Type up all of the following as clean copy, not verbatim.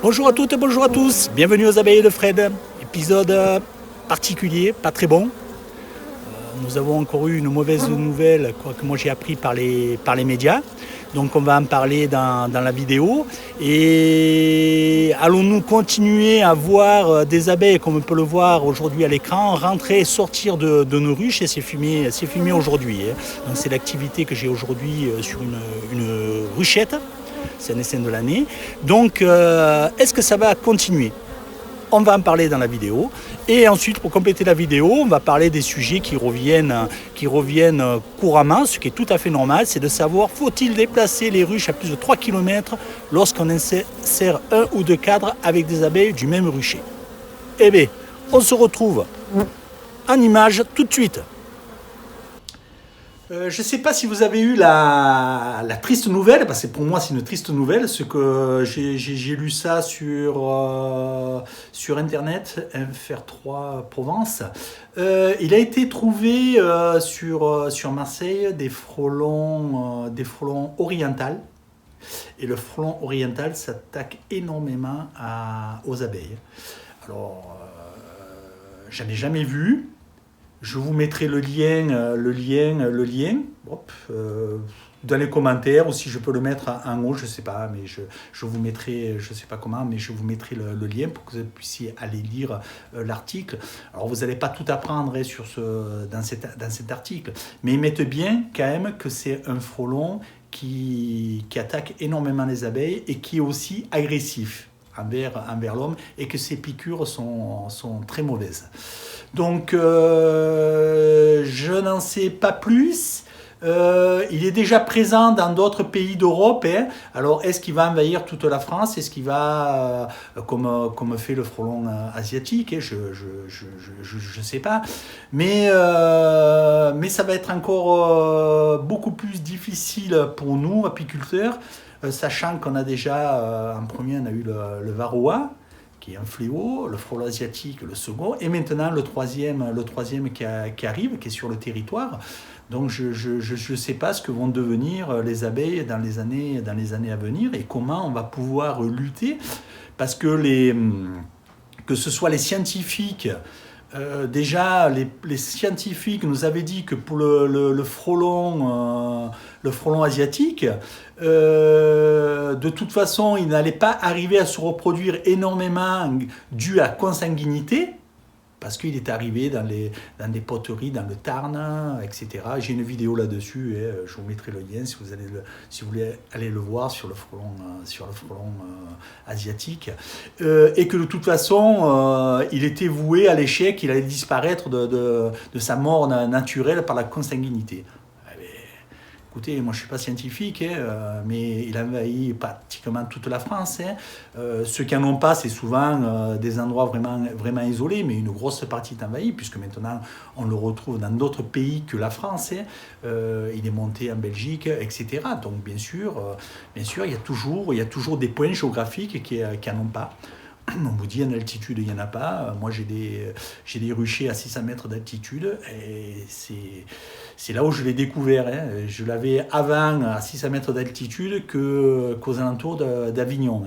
Bonjour à toutes et bonjour à tous, bienvenue aux abeilles de Fred, épisode particulier, pas très bon. Nous avons encore eu une mauvaise nouvelle, quoi que moi j'ai appris par les médias, donc on va en parler dans la vidéo. Et allons-nous continuer à voir des abeilles, comme on peut le voir aujourd'hui à l'écran, rentrer et sortir de nos ruches, et c'est filmé aujourd'hui. Donc c'est l'activité que j'ai aujourd'hui sur une ruchette. C'est un essai de l'année. Donc, est-ce que ça va continuer? On va en parler dans la vidéo. Et ensuite, pour compléter la vidéo, on va parler des sujets qui reviennent couramment. Ce qui est tout à fait normal, c'est de savoir, faut-il déplacer les ruches à plus de 3 km lorsqu'on insère un ou deux cadres avec des abeilles du même rucher? Eh bien, on se retrouve en image tout de suite. Je ne sais pas si vous avez eu la triste nouvelle, parce que pour moi c'est une triste nouvelle, ce que j'ai lu ça sur internet, FR3 Provence. Il a été trouvé sur Marseille des frelons orientales. Et le frelon oriental s'attaque énormément aux abeilles. Alors, j'en ai jamais vu. Je vous mettrai le lien dans les commentaires, ou si je peux le mettre en haut, je ne sais pas, mais je vous mettrai, je ne sais pas comment, mais je vous mettrai le lien pour que vous puissiez aller lire l'article. Alors vous n'allez pas tout apprendre dans cet article, mais ils mettent bien quand même que c'est un frelon qui attaque énormément les abeilles et qui est aussi agressif envers l'homme, et que ses piqûres sont très mauvaises. Donc, je n'en sais pas plus. Il est déjà présent dans d'autres pays d'Europe. Alors, est-ce qu'il va envahir toute la France? Est-ce qu'il va, comme fait le frelon asiatique? Je ne sais pas. Mais ça va être encore beaucoup plus difficile pour nous, apiculteurs, sachant qu'on a déjà, en premier, on a eu le varroa, qui est un fléau, le frelon asiatique, le second, et maintenant le troisième qui arrive, qui est sur le territoire. Donc je ne sais pas ce que vont devenir les abeilles dans les années à venir, et comment on va pouvoir lutter, parce que que ce soit les scientifiques, déjà les scientifiques nous avaient dit que pour le frelon asiatique, de toute façon, il n'allait pas arriver à se reproduire énormément dû à consanguinité, parce qu'il est arrivé dans des poteries, dans le Tarn, etc. J'ai une vidéo là-dessus, je vous mettrai le lien si vous voulez aller le voir sur le frelon asiatique. Et que de toute façon, il était voué à l'échec, il allait disparaître de sa mort naturelle par la consanguinité. Écoutez, moi je ne suis pas scientifique, mais il a envahi pratiquement toute la France. Ceux qui n'en ont pas, c'est souvent des endroits vraiment, vraiment isolés, mais une grosse partie est envahie, puisque maintenant on le retrouve dans d'autres pays que la France. Il est monté en Belgique, etc. Donc bien sûr, il y a toujours des points géographiques qui n'en ont pas. On vous dit en altitude, il n'y en a pas. Moi, j'ai des ruchers à 600 mètres d'altitude, et c'est là où je l'ai découvert. Je l'avais avant à 600 mètres d'altitude qu'aux alentours d'Avignon.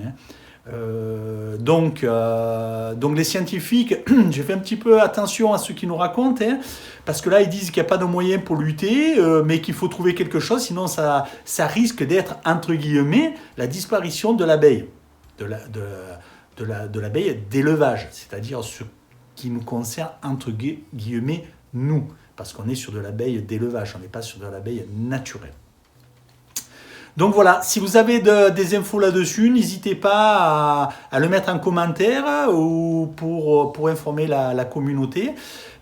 Donc les scientifiques, j'ai fait un petit peu attention à ce qu'ils nous racontent, parce que là, ils disent qu'il n'y a pas de moyen pour lutter, mais qu'il faut trouver quelque chose, sinon ça risque d'être, entre guillemets, la disparition de l'abeille. De l'abeille d'élevage, c'est-à-dire ce qui nous concerne, entre guillemets, nous, parce qu'on est sur de l'abeille d'élevage, on n'est pas sur de l'abeille naturelle. Donc voilà, si vous avez des infos là-dessus, n'hésitez pas à le mettre en commentaire, ou pour informer la communauté,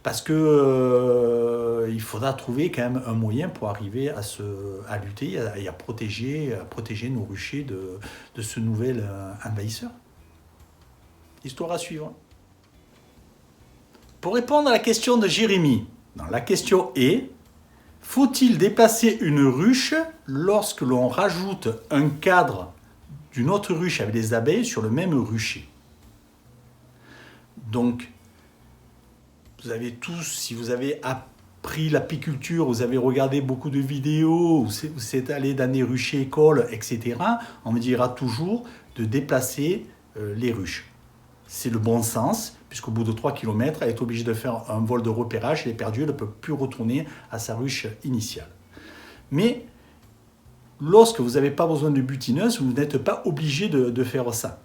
parce que il faudra trouver quand même un moyen pour arriver à lutter et à protéger nos ruchers de ce nouvel envahisseur. Histoire à suivre. Pour répondre à la question de Jérémy, la question est: faut-il déplacer une ruche lorsque l'on rajoute un cadre d'une autre ruche avec des abeilles sur le même rucher? Donc, vous avez tous, si vous avez appris l'apiculture, vous avez regardé beaucoup de vidéos, vous êtes allé dans des ruchers écoles, etc., on me dira toujours de déplacer les ruches. C'est le bon sens, puisqu'au bout de 3 km, elle est obligée de faire un vol de repérage, elle est perdue, elle ne peut plus retourner à sa ruche initiale. Mais lorsque vous n'avez pas besoin de butineuse, vous n'êtes pas obligé de faire ça.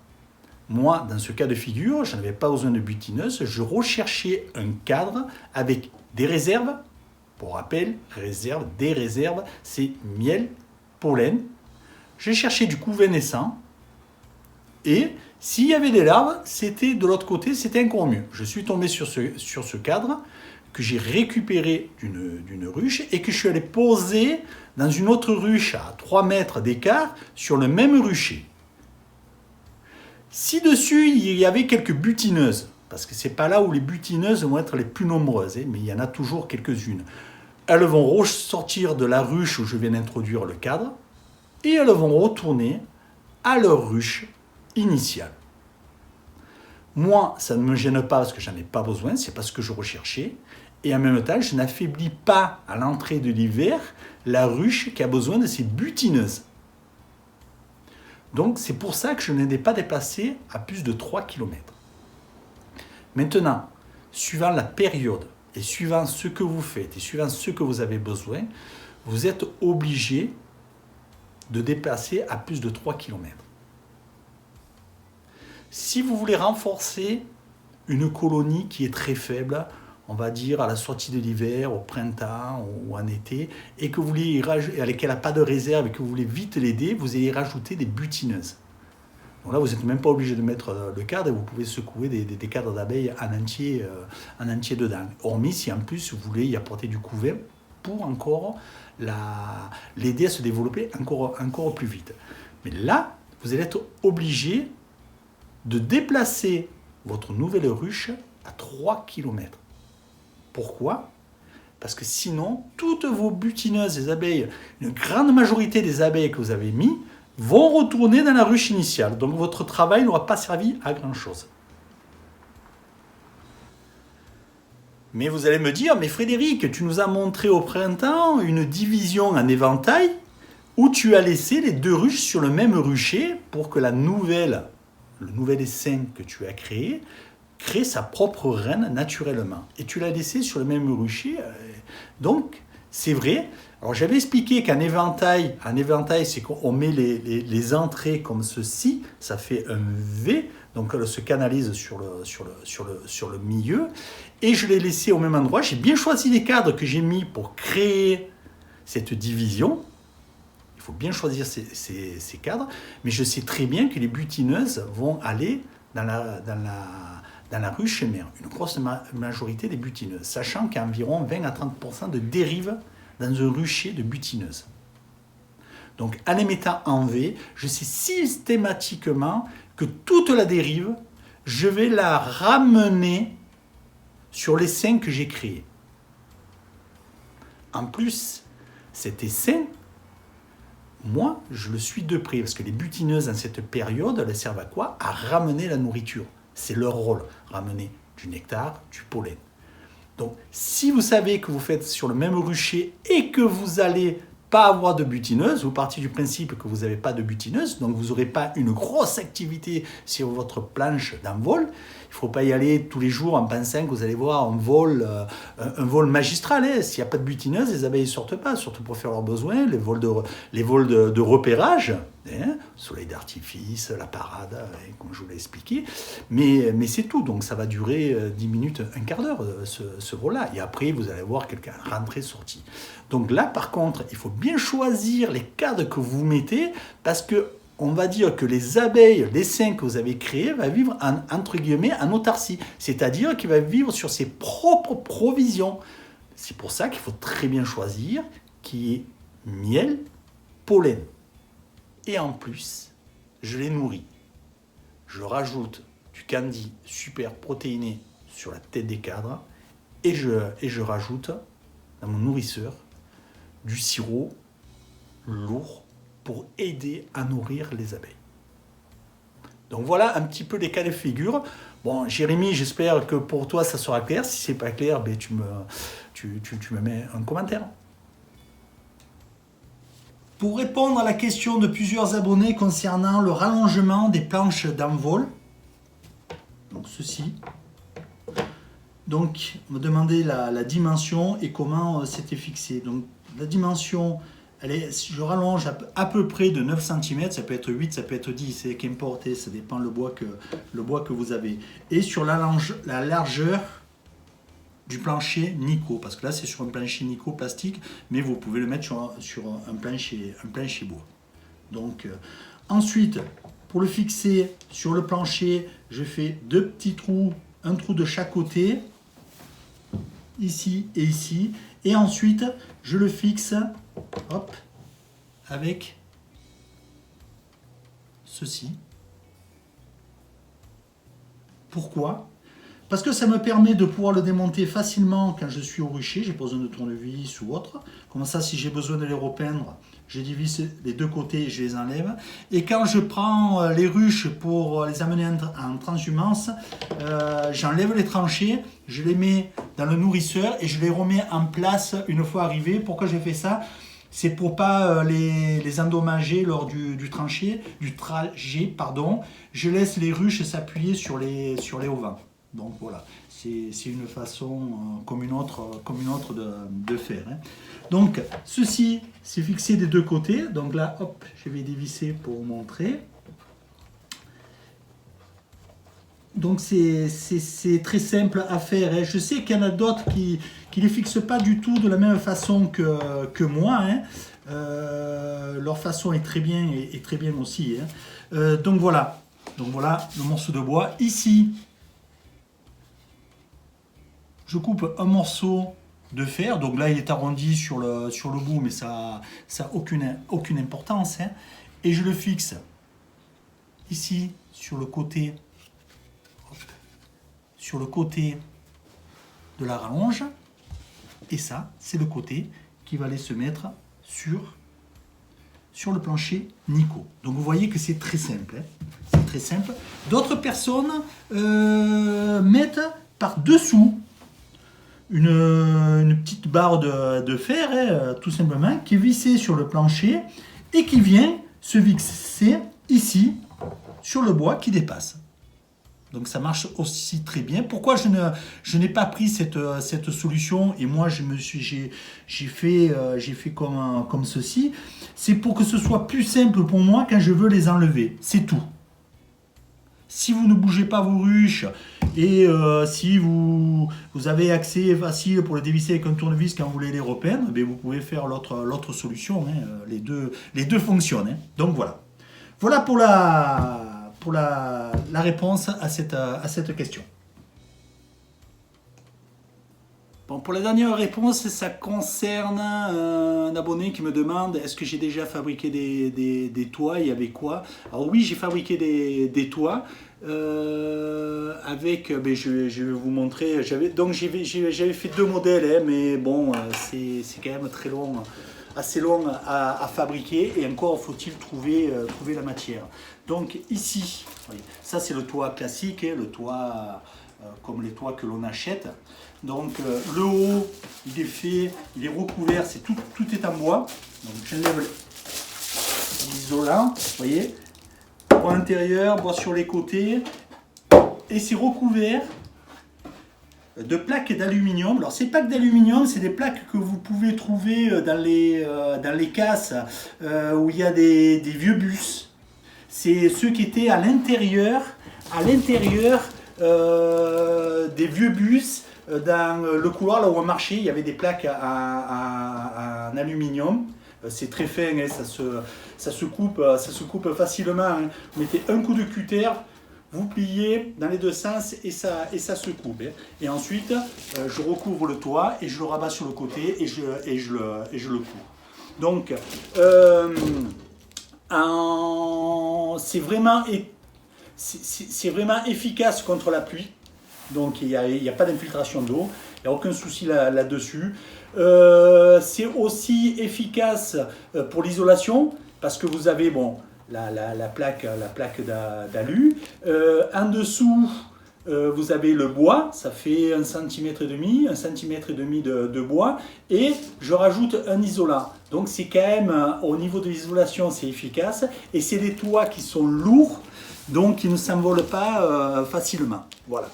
Moi, dans ce cas de figure, je n'avais pas besoin de butineuse, je recherchais un cadre avec des réserves. Pour rappel, des réserves, c'est miel, pollen. Je cherchais du couvain naissant. Et s'il y avait des larves, c'était de l'autre côté, c'était encore mieux. Je suis tombé sur ce cadre que j'ai récupéré d'une ruche et que je suis allé poser dans une autre ruche à 3 mètres d'écart sur le même rucher. Si dessus il y avait quelques butineuses, parce que ce n'est pas là où les butineuses vont être les plus nombreuses, mais il y en a toujours quelques-unes, elles vont ressortir de la ruche où je viens d'introduire le cadre et elles vont retourner à leur ruche initiale. Moi, ça ne me gêne pas parce que j'en ai pas besoin, c'est pas ce que je recherchais. Et en même temps, je n'affaiblis pas à l'entrée de l'hiver la ruche qui a besoin de ses butineuses. Donc c'est pour ça que je n'en ai pas déplacé à plus de 3 km. Maintenant, suivant la période et suivant ce que vous faites et suivant ce que vous avez besoin, vous êtes obligé de déplacer à plus de 3 km. Si vous voulez renforcer une colonie qui est très faible, on va dire à la sortie de l'hiver, au printemps ou en été, et que vous voulez avec elle n'a pas de réserve et que vous voulez vite l'aider, vous allez rajouter des butineuses. Donc là, vous n'êtes même pas obligé de mettre le cadre et vous pouvez secouer des cadres d'abeilles en entier dedans. Hormis si en plus vous voulez y apporter du couvain pour encore l'aider à se développer encore plus vite. Mais là, vous allez être obligé de déplacer votre nouvelle ruche à 3 km. Pourquoi ? Parce que sinon, toutes vos butineuses, les abeilles, une grande majorité des abeilles que vous avez mis, vont retourner dans la ruche initiale. Donc votre travail n'aura pas servi à grand-chose. Mais vous allez me dire, mais Frédéric, tu nous as montré au printemps une division en éventail où tu as laissé les 2 ruches sur le même rucher pour que le nouvel essaim que tu as créé crée sa propre reine naturellement. Et tu l'as laissé sur le même rucher. Donc, c'est vrai. Alors, j'avais expliqué qu'en éventail, c'est qu'on met les entrées comme ceci. Ça fait un V. Donc, elle se canalise sur le milieu. Et je l'ai laissé au même endroit. J'ai bien choisi les cadres que j'ai mis pour créer cette division. Il faut bien choisir ces cadres. Mais je sais très bien que les butineuses vont aller dans la ruche mère, une grosse majorité des butineuses, sachant qu'il y a environ 20 à 30% de dérive dans un rucher de butineuses. Donc, en les mettant en V, je sais systématiquement que toute la dérive, je vais la ramener sur l'essaim que j'ai créé. En plus, cet essaim, moi, je le suis de près, parce que les butineuses, dans cette période, elles servent à quoi ? À ramener la nourriture. C'est leur rôle, ramener du nectar, du pollen. Donc, si vous savez que vous faites sur le même rucher et que vous n'allez pas avoir de butineuse, vous partez du principe que vous n'avez pas de butineuse, donc vous n'aurez pas une grosse activité sur votre planche d'envol. Il ne faut pas y aller tous les jours en pensant que vous allez voir un vol magistral. Hein. S'il n'y a pas de butineuse, les abeilles ne sortent pas, surtout pour faire leurs besoins, les vols de repérage, hein, soleil d'artifice, la parade, hein, comme je vous l'ai expliqué. Mais c'est tout, donc ça va durer 10 minutes, un quart d'heure, ce vol-là. Et après, vous allez voir quelqu'un rentrée-sortie. Donc là, par contre, il faut bien choisir les cadres que vous mettez, parce que on va dire que les abeilles, l'essaim que vous avez créé, va vivre entre guillemets en autarcie. C'est-à-dire qu'il va vivre sur ses propres provisions. C'est pour ça qu'il faut très bien choisir qui est miel, pollen. Et en plus, je les nourris. Je rajoute du candy super protéiné sur la tête des cadres et je rajoute dans mon nourrisseur du sirop lourd pour aider à nourrir les abeilles. Donc voilà un petit peu les cas de figure. Bon, Jérémy, j'espère que pour toi ça sera clair. Si c'est pas clair, ben tu me mets un commentaire. Pour répondre à la question de plusieurs abonnés concernant le rallongement des planches d'envol, donc ceci. Donc on me demandait la dimension et comment c'était fixé. Donc la dimension, je rallonge à peu près de 9 cm, ça peut être 8, ça peut être 10, c'est qu'importe, ça dépend le bois que vous avez. Et sur la largeur du plancher Nico, parce que là c'est sur un plancher Nico plastique, mais vous pouvez le mettre sur un plancher bois. Donc ensuite, pour le fixer sur le plancher, je fais 2 petits trous, un trou de chaque côté, ici et ici, et ensuite je le fixe, hop, avec ceci. Pourquoi ? Parce que ça me permet de pouvoir le démonter facilement quand je suis au rucher, j'ai pas besoin de tournevis ou autre. Comme ça, si j'ai besoin de les repeindre, je divise les deux côtés et je les enlève. Et quand je prends les ruches pour les amener en transhumance, j'enlève les tranchées, je les mets dans le nourrisseur et je les remets en place une fois arrivés. Pourquoi j'ai fait ça ? C'est pour pas les endommager lors du trajet. Je laisse les ruches s'appuyer sur les auvents. Donc voilà, c'est une façon comme une autre de faire. Hein. Donc ceci, c'est fixé des deux côtés. Donc là, hop, je vais dévisser pour vous montrer. Donc c'est très simple à faire. Hein. Je sais qu'il y en a d'autres qui ne les fixent pas du tout de la même façon que moi. Hein. Leur façon est très bien aussi. Hein. Donc voilà le morceau de bois. Ici, je coupe un morceau de fer, donc là il est arrondi sur le bout, mais ça n'a aucune importance. Hein. Et je le fixe ici sur le côté de la rallonge. Et ça, c'est le côté qui va aller se mettre sur le plancher Nico. Donc vous voyez que c'est très simple. Hein. C'est très simple. D'autres personnes mettent par-dessous une petite barre de fer, hein, tout simplement, qui est vissée sur le plancher et qui vient se fixer ici sur le bois qui dépasse. Donc ça marche aussi très bien. Pourquoi je n'ai pas pris cette solution et moi j'ai fait comme ceci. C'est pour que ce soit plus simple pour moi quand je veux les enlever. C'est tout. Si vous ne bougez pas vos ruches et si vous avez accès facile pour les dévisser avec un tournevis quand vous voulez les repeindre, vous pouvez faire l'autre solution. Hein. Les deux fonctionnent. Hein. Donc voilà. Voilà pour la réponse à cette question. Bon, pour la dernière réponse, ça concerne un abonné qui me demande est-ce que j'ai déjà fabriqué des toits et avec quoi. Alors oui, j'ai fabriqué des toits avec, je vais vous montrer, j'avais fait 2 modèles, hein, mais bon, c'est quand même très long, assez long à fabriquer et encore faut-il trouver la matière. Donc ici, voyez, ça c'est le toit classique, hein, le toit comme les toits que l'on achète. Donc le haut, il est recouvert, tout est en bois. Donc j'enlève l'isolant, vous voyez, bois intérieur, bois sur les côtés, et c'est recouvert de plaques d'aluminium. Alors c'est pas que d'aluminium, c'est des plaques que vous pouvez trouver dans les casses où il y a des vieux bus. C'est ceux qui étaient à l'intérieur des vieux bus. Dans le couloir, là où on marchait, il y avait des plaques en aluminium. C'est très fin, hein, ça se coupe facilement. Hein. Vous mettez un coup de cutter, vous pliez dans les deux sens et ça se coupe. Hein. Et ensuite, je recouvre le toit et je le rabats sur le côté et je le couvre. Donc, c'est vraiment efficace contre la pluie. Donc il n'y a pas d'infiltration d'eau, il n'y a aucun souci là-dessus. C'est aussi efficace pour l'isolation parce que vous avez la plaque d'alu. En dessous, Vous avez le bois, ça fait 1,5 cm de bois, et je rajoute un isolant. Donc c'est quand même, au niveau de l'isolation, c'est efficace, et c'est des toits qui sont lourds, donc qui ne s'envolent pas facilement. Voilà.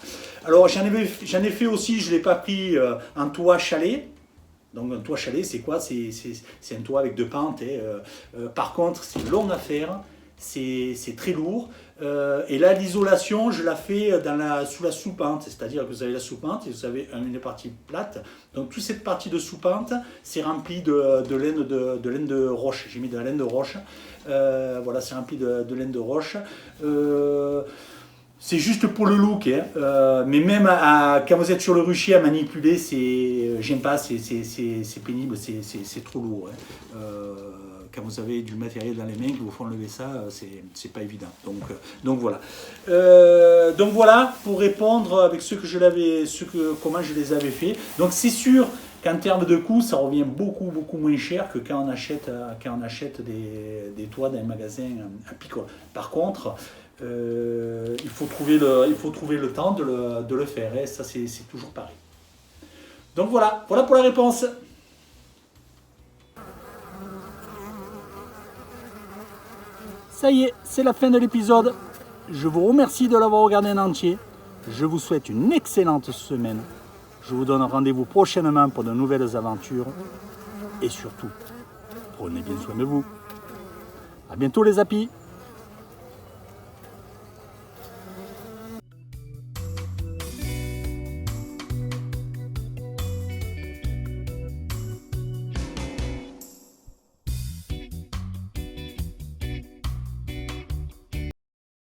Alors j'en ai fait aussi, je ne l'ai pas pris en toit chalet. Donc un toit chalet, c'est quoi? C'est un toit avec 2 pentes. Par contre, c'est long à faire, c'est très lourd. Et là, l'isolation, je la fais sous la sous-pente. C'est-à-dire que vous avez la sous-pente et vous avez une partie plate. Donc toute cette partie de sous-pente, c'est rempli de laine de roche. J'ai mis de la laine de roche. Voilà, c'est rempli de laine de roche. C'est juste pour le look, hein. Mais même quand vous êtes sur le rucher à manipuler, j'aime pas, c'est pénible, c'est trop lourd, hein. Quand vous avez du matériel dans les mains, qu'il vous faut enlever ça, c'est pas évident. Donc voilà. Donc voilà pour répondre avec comment je les avais fait. Donc c'est sûr qu'en termes de coût, ça revient beaucoup moins cher que quand on achète des toits dans un magasin à picole. Par contre, il faut trouver le temps de le faire, et ça c'est toujours pareil. Donc voilà pour la réponse. Ça y est, c'est la fin de l'épisode. Je vous remercie de l'avoir regardé en entier. Je vous souhaite une excellente semaine. Je vous donne rendez-vous prochainement pour de nouvelles aventures. Et surtout, prenez bien soin de vous. À bientôt les apis.